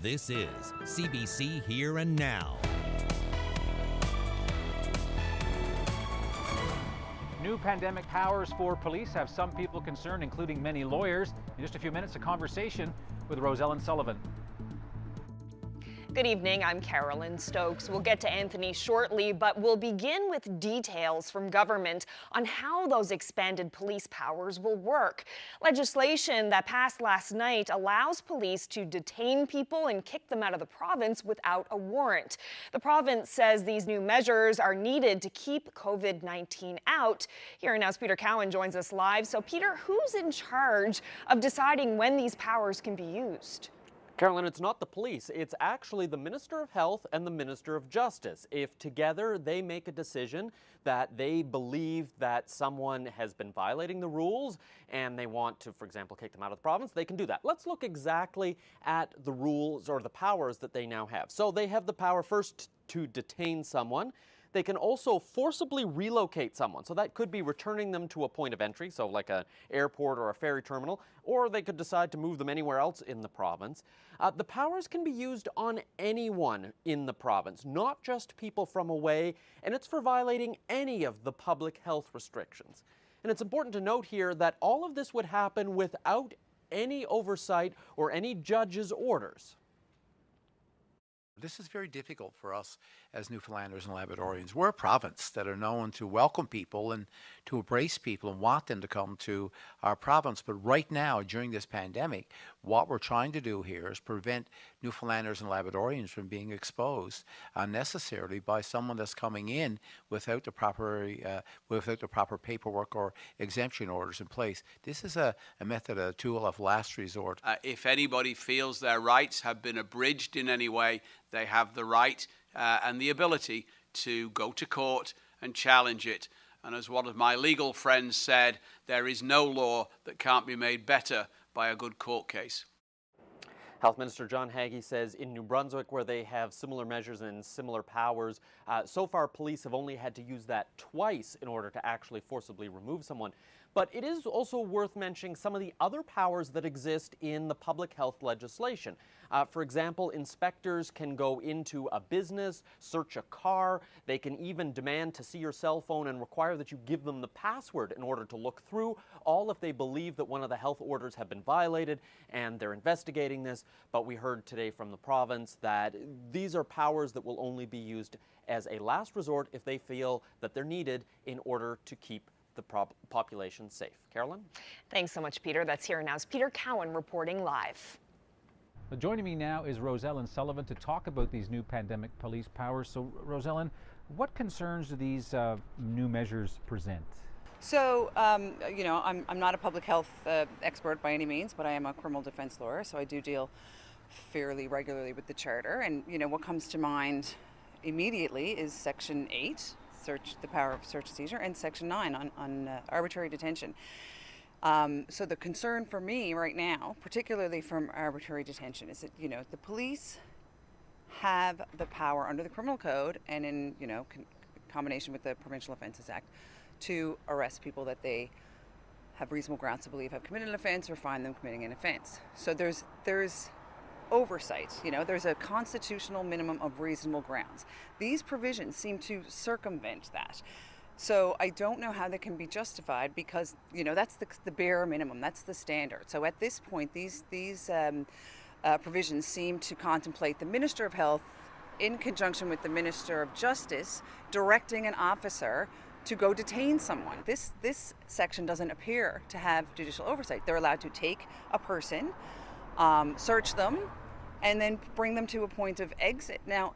This is CBC Here and Now. New pandemic powers for police have some people concerned, including many lawyers. In just a few minutes, a conversation with Rosellen Sullivan. Good evening, I'm Carolyn Stokes. We'll get to Anthony shortly, but we'll begin with details from government on how those expanded police powers will work. Legislation that passed last night allows police to detain people and kick them out of the province without a warrant. The province says these new measures are needed to keep COVID-19 out. Here Now's Peter Cowan joins us live. So Peter, who's in charge of deciding when these powers can be used? Carolyn, it's not the police. It's actually the Minister of Health and the Minister of Justice. If together they make a decision that they believe that someone has been violating the rules and they want to, for example, kick them out of the province, they can do that. Let's look exactly at the rules or the powers that they now have. So they have the power first to detain someone. They can also forcibly relocate someone. So that could be returning them to a point of entry, so like an airport or a ferry terminal, or they could decide to move them anywhere else in the province. The powers can be used on anyone in the province, not just people from away, and it's for violating any of the public health restrictions. And it's important to note here that all of this would happen without any oversight or any judge's orders. This is very difficult for us as Newfoundlanders and Labradorians. We're a province that are known to welcome people and to embrace people and want them to come to our province. But right now, during this pandemic, what we're trying to do here is prevent Newfoundlanders and Labradorians from being exposed unnecessarily by someone that's coming in without the proper paperwork or exemption orders in place. This is a method, a tool of last resort. If anybody feels their rights have been abridged in any way, they have the right and the ability to go to court and challenge it. And as one of my legal friends said, there is no law that can't be made better by a good court case. Health Minister John Haggie says in New Brunswick, where they have similar measures and similar powers, so far police have only had to use that twice in order to actually forcibly remove someone. But it is also worth mentioning some of the other powers that exist in the public health legislation. For example, inspectors can go into a business, search a car. They can even demand to see your cell phone and require that you give them the password in order to look through, all if they believe that one of the health orders have been violated, and they're investigating this. But we heard today from the province that these are powers that will only be used as a last resort if they feel that they're needed in order to keep the population safe. Carolyn? Thanks so much, Peter. That's Here Now's Peter Cowan reporting live. Joining me now is Rosellen Sullivan to talk about these new pandemic police powers. So, Rosellen, what concerns do these new measures present? So, you know, I'm not a public health expert by any means, but I am a criminal defense lawyer, so I do deal fairly regularly with the Charter. And, you know, what comes to mind immediately is Section 8, the power of search and seizure, and Section 9 on arbitrary detention. So the concern for me right now, particularly from arbitrary detention, is that, you know, the police have the power under the Criminal Code and in, you know, combination with the Provincial Offences Act to arrest people that they have reasonable grounds to believe have committed an offence or find them committing an offence. So there's oversight, you know, there's a constitutional minimum of reasonable grounds. These provisions seem to circumvent that. So I don't know how they can be justified because, you know, that's the bare minimum, that's the standard. So at this point, these provisions seem to contemplate the Minister of Health in conjunction with the Minister of Justice directing an officer to go detain someone. This section doesn't appear to have judicial oversight. They're allowed to take a person, search them, and then bring them to a point of exit. Now,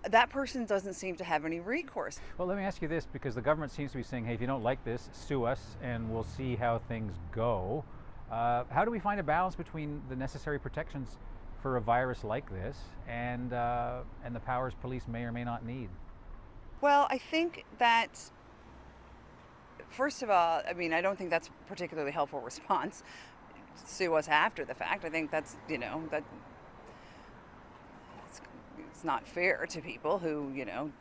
that person doesn't seem to have any recourse. Well, let me ask you this, because the government seems to be saying, hey, if you don't like this, sue us and we'll see how things go. How do we find a balance between the necessary protections for a virus like this and the powers police may or may not need? Well, I think that, first of all, I mean, I don't think that's a particularly helpful response. Sue us after the fact. I think that's, you know, that it's not fair to people who, you know,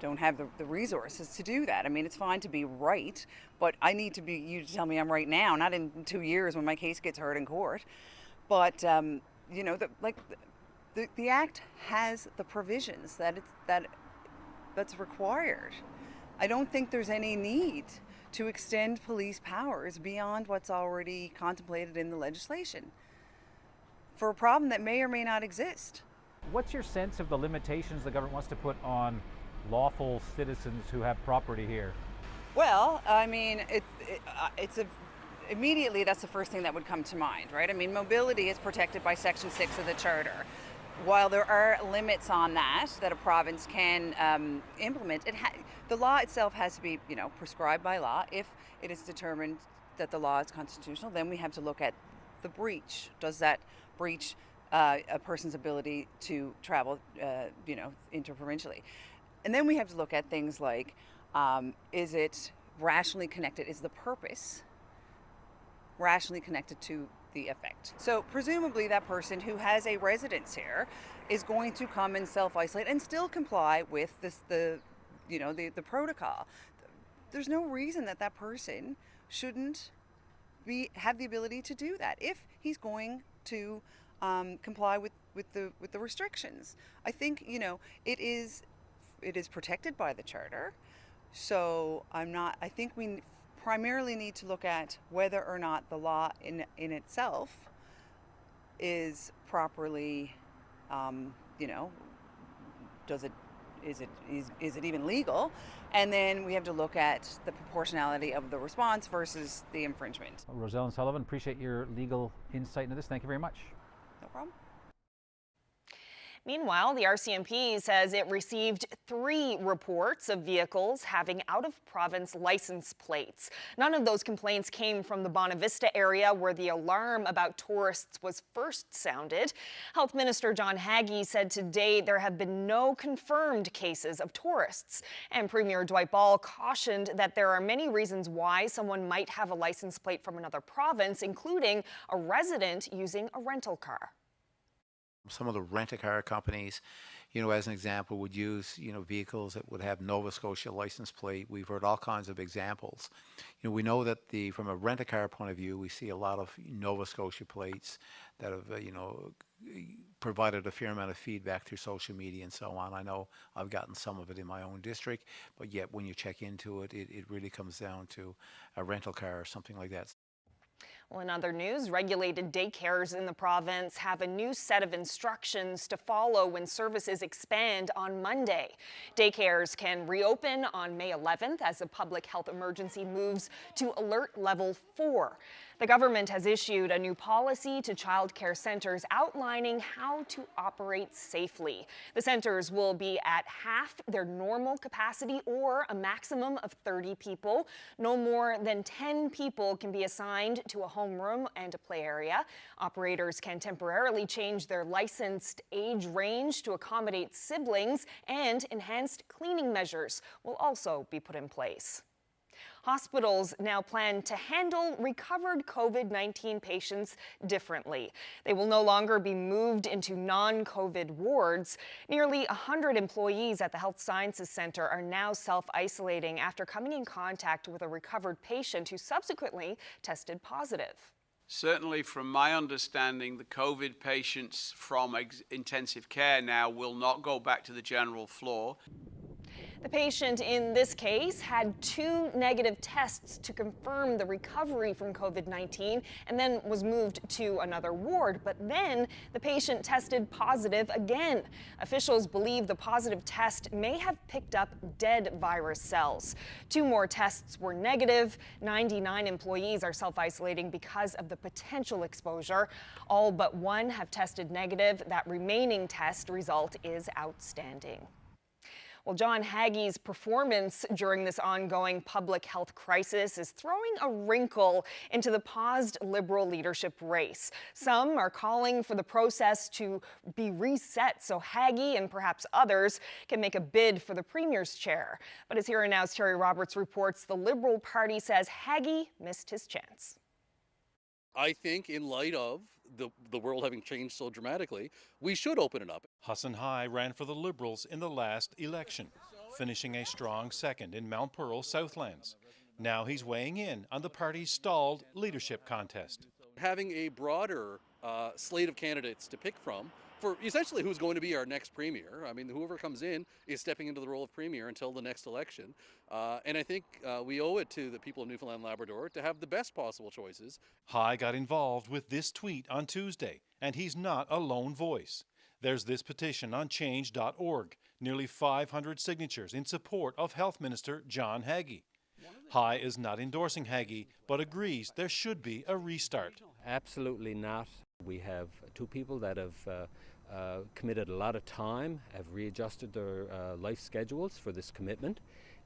don't have the resources to do that. I mean, it's fine to be right, but I need to be you to tell me I'm right now, not in 2 years when my case gets heard in court. But you know, the Act has the provisions that's required. I don't think there's any need to extend police powers beyond what's already contemplated in the legislation for a problem that may or may not exist. What's your sense of the limitations the government wants to put on lawful citizens who have property here? Well, I mean, immediately that's the first thing that would come to mind, right? I mean, mobility is protected by Section 6 of the Charter. While there are limits on that a province can implement, the law itself has to be, prescribed by law. If it is determined that the law is constitutional, then we have to look at the breach. Does that breach a person's ability to travel, interprovincially? And then we have to look at things like, is it rationally connected? Is the purpose rationally connected to the effect? So presumably that person who has a residence here is going to come and self-isolate and still comply with the protocol. There's no reason that person shouldn't have the ability to do that if he's going to comply with the restrictions. I think it is protected by the Charter. So I think we primarily need to look at whether or not the law in itself is properly, is it even legal? And then we have to look at the proportionality of the response versus the infringement. Roselle and Sullivan, appreciate your legal insight into this. Thank you very much. No problem. Meanwhile, the RCMP says it received 3 reports of vehicles having out-of-province license plates. None of those complaints came from the Bonavista area, where the alarm about tourists was first sounded. Health Minister John Haggie said today there have been no confirmed cases of tourists. And Premier Dwight Ball cautioned that there are many reasons why someone might have a license plate from another province, including a resident using a rental car. Some of the rent-a-car companies, as an example, would use, vehicles that would have Nova Scotia license plate. We've heard all kinds of examples. We know that from a rent-a-car point of view, we see a lot of Nova Scotia plates that have, provided a fair amount of feedback through social media and so on. I know I've gotten some of it in my own district, but yet when you check into it, it really comes down to a rental car or something like that. Well, in other news, regulated daycares in the province have a new set of instructions to follow when services expand on Monday. Daycares can reopen on May 11th as a public health emergency moves to alert level 4. The government has issued a new policy to childcare centers outlining how to operate safely. The centers will be at half their normal capacity or a maximum of 30 people. No more than 10 people can be assigned to a homeroom and a play area. Operators can temporarily change their licensed age range to accommodate siblings, and enhanced cleaning measures will also be put in place. Hospitals now plan to handle recovered COVID-19 patients differently. They will no longer be moved into non-COVID wards. Nearly 100 employees at the Health Sciences Centre are now self-isolating after coming in contact with a recovered patient who subsequently tested positive. Certainly, from my understanding, the COVID patients from intensive care now will not go back to the general floor. The patient in this case had 2 negative tests to confirm the recovery from COVID-19 and then was moved to another ward. But then the patient tested positive again. Officials believe the positive test may have picked up dead virus cells. 2 more tests were negative. 99 employees are self-isolating because of the potential exposure. All but 1 have tested negative. That remaining test result is outstanding. Well, John Haggie's performance during this ongoing public health crisis is throwing a wrinkle into the paused Liberal leadership race. Some are calling for the process to be reset so Haggie and perhaps others can make a bid for the Premier's chair. But as Here and Now's Terry Roberts reports, the Liberal Party says Haggie missed his chance. I think in light of the world having changed so dramatically, we should open it up. Hassan Hai ran for the Liberals in the last election, finishing a strong second in Mount Pearl Southlands. Now he's weighing in on the party's stalled leadership contest. Having a broader slate of candidates to pick from for essentially who's going to be our next premier. I mean, whoever comes in is stepping into the role of premier until the next election. And I think we owe it to the people of Newfoundland and Labrador to have the best possible choices. High got involved with this tweet on Tuesday, and he's not a lone voice. There's this petition on change.org, nearly 500 signatures in support of Health Minister John Haggie. High is not endorsing Haggie, but agrees there should be a restart. Absolutely not. We have two people that have committed a lot of time, have readjusted their life schedules for this commitment,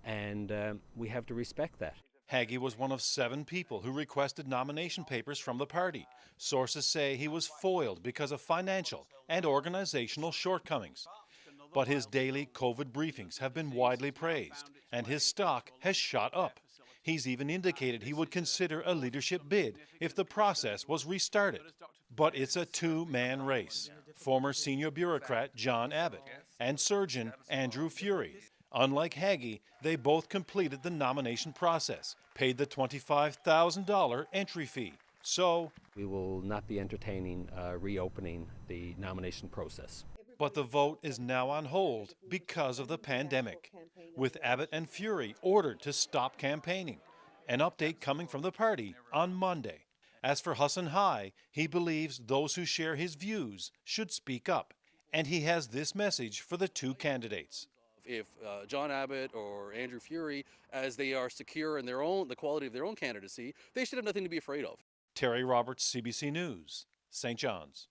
and we have to respect that. Haggie was one of 7 people who requested nomination papers from the party. Sources say he was foiled because of financial and organizational shortcomings. But his daily COVID briefings have been widely praised, and his stock has shot up. He's even indicated he would consider a leadership bid if the process was restarted. But it's a two-man race. Former senior bureaucrat John Abbott and surgeon Andrew Fury. Unlike Haggie, they both completed the nomination process, paid the $25,000 entry fee. So we will not be entertaining reopening the nomination process. But the vote is now on hold because of the pandemic, with Abbott and Fury ordered to stop campaigning. An update coming from the party on Monday. As for Hassan High, he believes those who share his views should speak up, and he has this message for the two candidates. If John Abbott or Andrew Fury, as they are secure in the quality of their own candidacy, they should have nothing to be afraid of. Terry Roberts, CBC News, St. John's.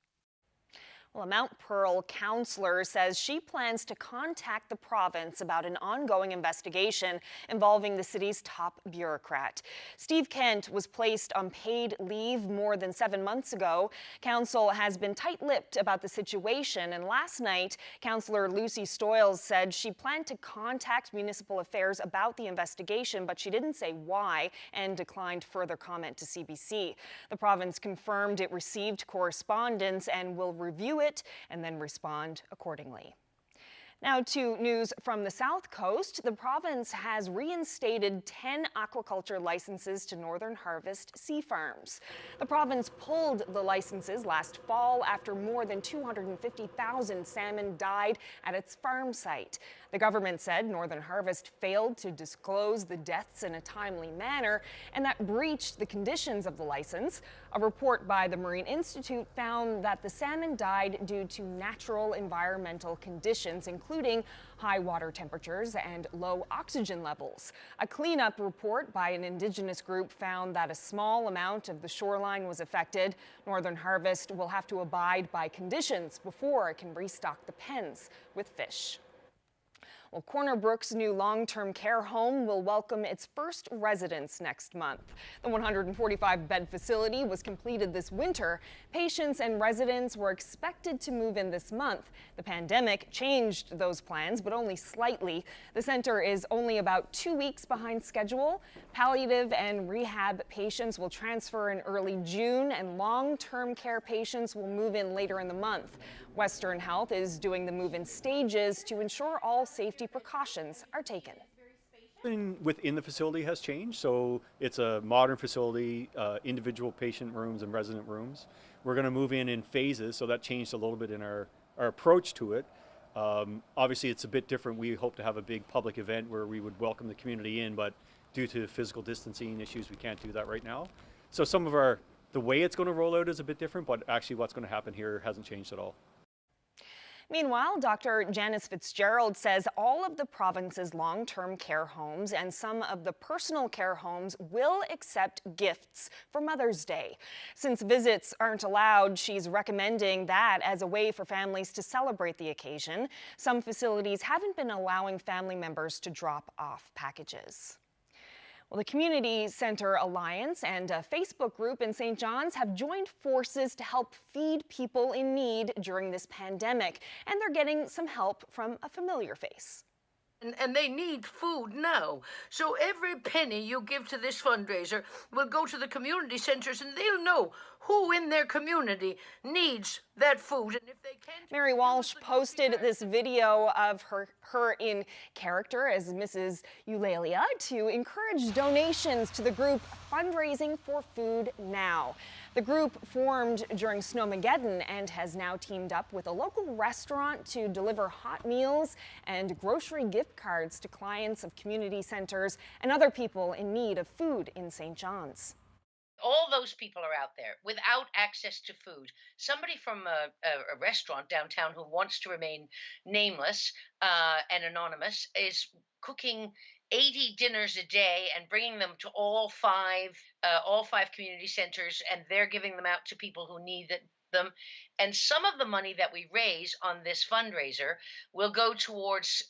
Well, a Mount Pearl councillor says she plans to contact the province about an ongoing investigation involving the city's top bureaucrat. Steve Kent was placed on paid leave more than 7 months ago. Council has been tight-lipped about the situation, and last night, Councillor Lucy Stoyles said she planned to contact Municipal Affairs about the investigation, but she didn't say why and declined further comment to CBC. The province confirmed it received correspondence and will review it and then respond accordingly. Now to news from the South Coast. The province has reinstated 10 aquaculture licenses to Northern Harvest sea farms. The province pulled the licenses last fall after more than 250,000 salmon died at its farm site. The government said Northern Harvest failed to disclose the deaths in a timely manner, and that breached the conditions of the license. A report by the Marine Institute found that the salmon died due to natural environmental conditions, including high water temperatures and low oxygen levels. A cleanup report by an Indigenous group found that a small amount of the shoreline was affected. Northern Harvest will have to abide by conditions before it can restock the pens with fish. Well, Corner Brook's new long-term care home will welcome its first residents next month. The 145-bed facility was completed this winter. Patients and residents were expected to move in this month. The pandemic changed those plans, but only slightly. The center is only about 2 weeks behind schedule. Palliative and rehab patients will transfer in early June, and long-term care patients will move in later in the month. Western Health is doing the move in stages to ensure all safety precautions are taken. Within the facility has changed, so it's a modern facility, individual patient rooms and resident rooms. We're going to move in phases, so that changed a little bit in our approach to it. Obviously it's a bit different. We hope to have a big public event where we would welcome the community in, but due to physical distancing issues, we can't do that right now. So some of the way it's going to roll out is a bit different, but actually what's going to happen here hasn't changed at all. Meanwhile, Dr. Janice Fitzgerald says all of the province's long-term care homes and some of the personal care homes will accept gifts for Mother's Day. Since visits aren't allowed, she's recommending that as a way for families to celebrate the occasion. Some facilities haven't been allowing family members to drop off packages. Well, the Community Center Alliance and a Facebook group in St. John's have joined forces to help feed people in need during this pandemic, and they're getting some help from a familiar face. And they need food now. So every penny you give to this fundraiser will go to the community centres, and they'll know who in their community needs that food. And if they can't, Mary Walsh posted this video of her in character as Mrs. Eulalia to encourage donations to the group Fundraising for Food Now. The group formed during Snowmageddon and has now teamed up with a local restaurant to deliver hot meals and grocery gift cards to clients of community centers and other people in need of food in St. John's. All those people are out there without access to food. Somebody from a restaurant downtown who wants to remain nameless and anonymous is cooking 80 dinners a day and bringing them to all five community centers, and they're giving them out to people who need them. And some of the money that we raise on this fundraiser will go towards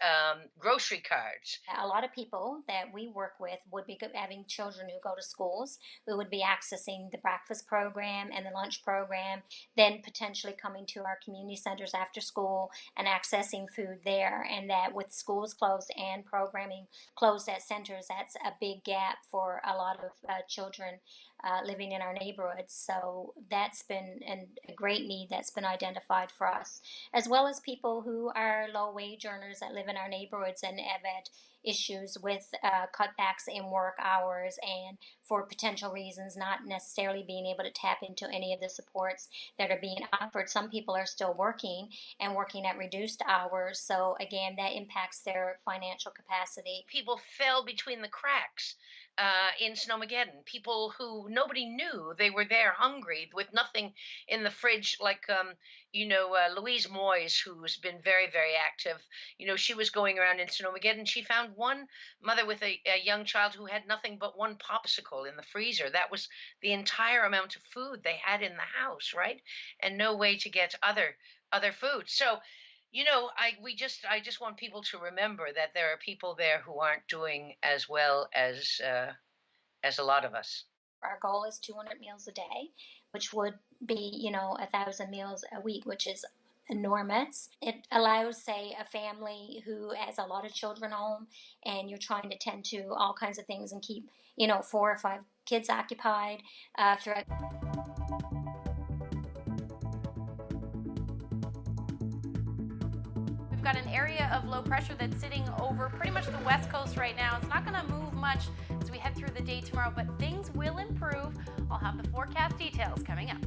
grocery cards. A lot of people that we work with would be having children who go to schools, who would be accessing the breakfast program and the lunch program, then potentially coming to our community centers after school and accessing food there. And that with schools closed and programming closed at centers, that's a big gap for a lot of children living in our neighborhoods. So that's been a great need that's been identified for us, as well as people who are low wage earners that live in our neighborhoods and have had issues with cutbacks in work hours and for potential reasons not necessarily being able to tap into any of the supports that are being offered. Some people are still working and working at reduced hours, so again that impacts their financial capacity. People fell between the cracks in Snowmageddon. People who nobody knew, they were there hungry with nothing in the fridge, like Louise Moyes, who's been very, very active. She was going around in Snowmageddon. She found one mother with a young child who had nothing but one popsicle in the freezer. That was the entire amount of food they had in the house, right? And no way to get other food. So I just want people to remember that there are people there who aren't doing as well as a lot of us. Our goal is 200 meals a day, which would be 1,000 meals a week, which is enormous. It allows, say, a family who has a lot of children home and you're trying to tend to all kinds of things and keep 4 or 5 kids occupied throughout. We've got an area of low pressure that's sitting over pretty much the west coast right now. It's not going to move much as we head through the day tomorrow, but things will improve. I'll have the forecast details coming up.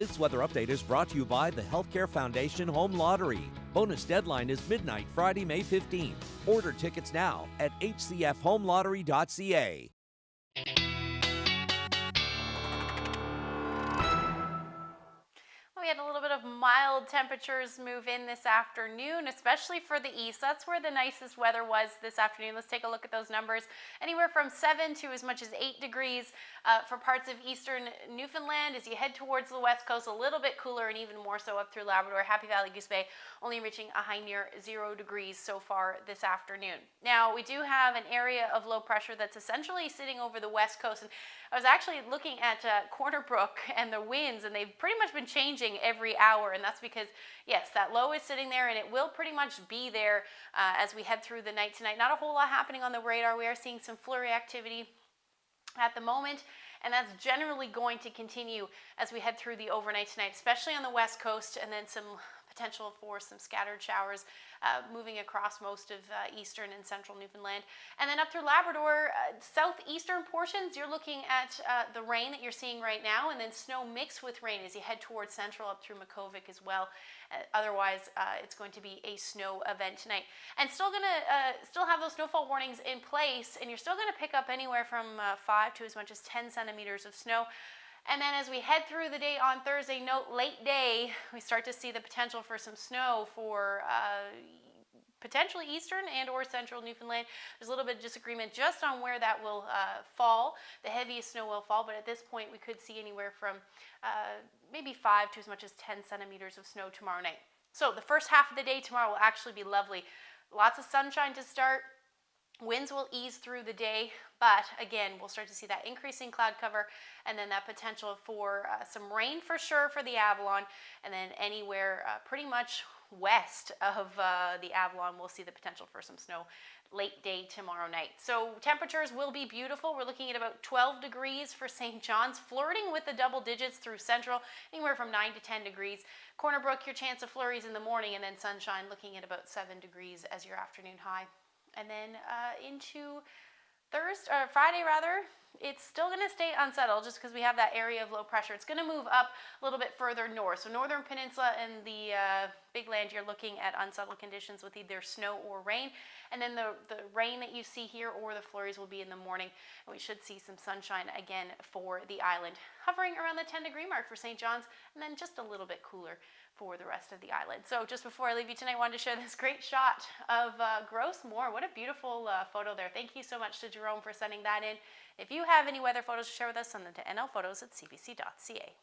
This weather update is brought to you by the Healthcare Foundation Home Lottery. Bonus deadline is midnight, Friday, May 15th. Order tickets now at hcfhomelottery.ca. We had a little bit of mild temperatures move in this afternoon, especially for the east. That's where the nicest weather was this afternoon. Let's take a look at those numbers. Anywhere from 7 to as much as 8 degrees for parts of eastern Newfoundland. As you head towards the west coast, a little bit cooler, and even more so up through Labrador. Happy Valley, Goose Bay, only reaching a high near 0 degrees so far this afternoon. Now, we do have an area of low pressure that's essentially sitting over the west coast. And I was actually looking at Corner Brook and the winds, and they've pretty much been changing every hour, and that's because, yes, that low is sitting there, and it will pretty much be there as we head through the night tonight. Not a whole lot happening on the radar. We are seeing some flurry activity at the moment, and that's generally going to continue as we head through the overnight tonight, especially on the west coast, and then some potential for some scattered showers moving across most of eastern and central Newfoundland. And then up through Labrador, southeastern portions, you're looking at the rain that you're seeing right now, and then snow mixed with rain as you head towards central up through Makovic as well. Otherwise, it's going to be a snow event tonight. And still have those snowfall warnings in place, and you're still gonna pick up anywhere from 5 to as much as 10 centimeters of snow. And then as we head through the day on Thursday, note late day, we start to see the potential for some snow for potentially eastern and or central Newfoundland. There's a little bit of disagreement just on where that will fall. The heaviest snow will fall, but at this point we could see anywhere from maybe 5 to as much as 10 centimeters of snow tomorrow night. So the first half of the day tomorrow will actually be lovely. Lots of sunshine to start. Winds will ease through the day, but again, we'll start to see that increasing cloud cover and then that potential for some rain for sure for the Avalon, and then anywhere pretty much west of the Avalon, we'll see the potential for some snow late day tomorrow night. So temperatures will be beautiful. We're looking at about 12 degrees for St. John's, flirting with the double digits through central, anywhere from 9 to 10 degrees. Corner Brook, your chance of flurries in the morning, and then sunshine looking at about 7 degrees as your afternoon high. And then into Friday rather, it's still going to stay unsettled just because we have that area of low pressure. It's going to move up a little bit further north. So northern peninsula and the big land, you're looking at unsettled conditions with either snow or rain. And then the rain that you see here or the flurries will be in the morning. And we should see some sunshine again for the island, hovering around the 10-degree mark for St. John's, and then just a little bit cooler for the rest of the island. So just before I leave you tonight, I wanted to share this great shot of Gross Moor. What a beautiful photo there. Thank you so much to Jerome for sending that in. If you have any weather photos to share with us, send them to nlphotos@cbc.ca.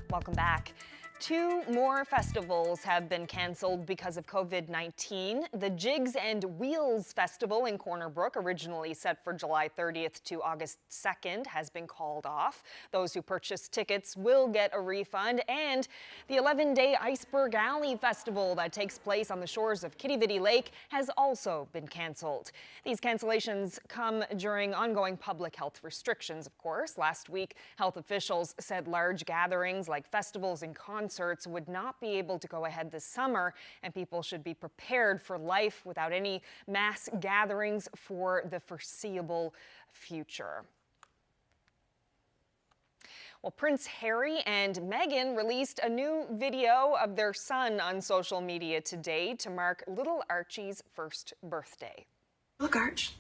Welcome back. 2 more festivals have been canceled because of COVID-19. The Jigs and Wheels Festival in Corner Brook, originally set for July 30th to August 2nd, has been called off. Those who purchased tickets will get a refund. And the 11-day Iceberg Alley Festival that takes place on the shores of Kitty Vitty Lake has also been canceled. These cancellations come during ongoing public health restrictions, of course. Last week, health officials said large gatherings like festivals and concerts would not be able to go ahead this summer, and people should be prepared for life without any mass gatherings for the foreseeable future. Well, Prince Harry and Meghan released a new video of their son on social media today to mark little Archie's first birthday. Look, Arch,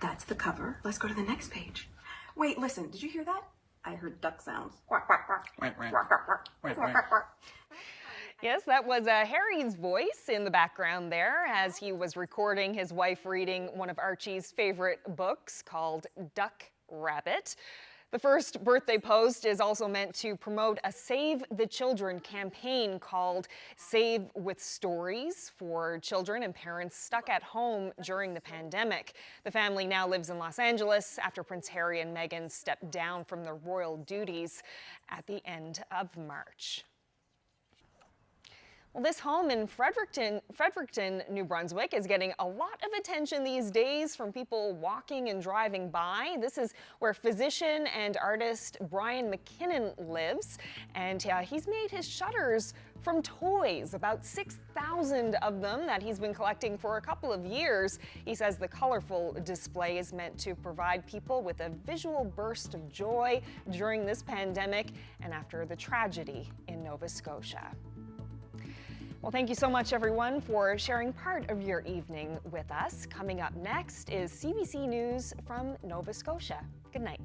that's the cover. Let's go to the next page. Wait, listen, did you hear that? I heard duck sounds. Quack, quack, quack. Quack, quack. Quack, quack, quack. Yes, that was Harry's voice in the background there as he was recording his wife reading one of Archie's favorite books called Duck Rabbit. The first birthday post is also meant to promote a Save the Children campaign called Save with Stories for children and parents stuck at home during the pandemic. The family now lives in Los Angeles after Prince Harry and Meghan stepped down from their royal duties at the end of March. Well, this home in Fredericton, New Brunswick is getting a lot of attention these days from people walking and driving by. This is where physician and artist Brian McKinnon lives, and he's made his shutters from toys, about 6,000 of them that he's been collecting for a couple of years. He says the colorful display is meant to provide people with a visual burst of joy during this pandemic and after the tragedy in Nova Scotia. Well, thank you so much, everyone, for sharing part of your evening with us. Coming up next is CBC News from Nova Scotia. Good night.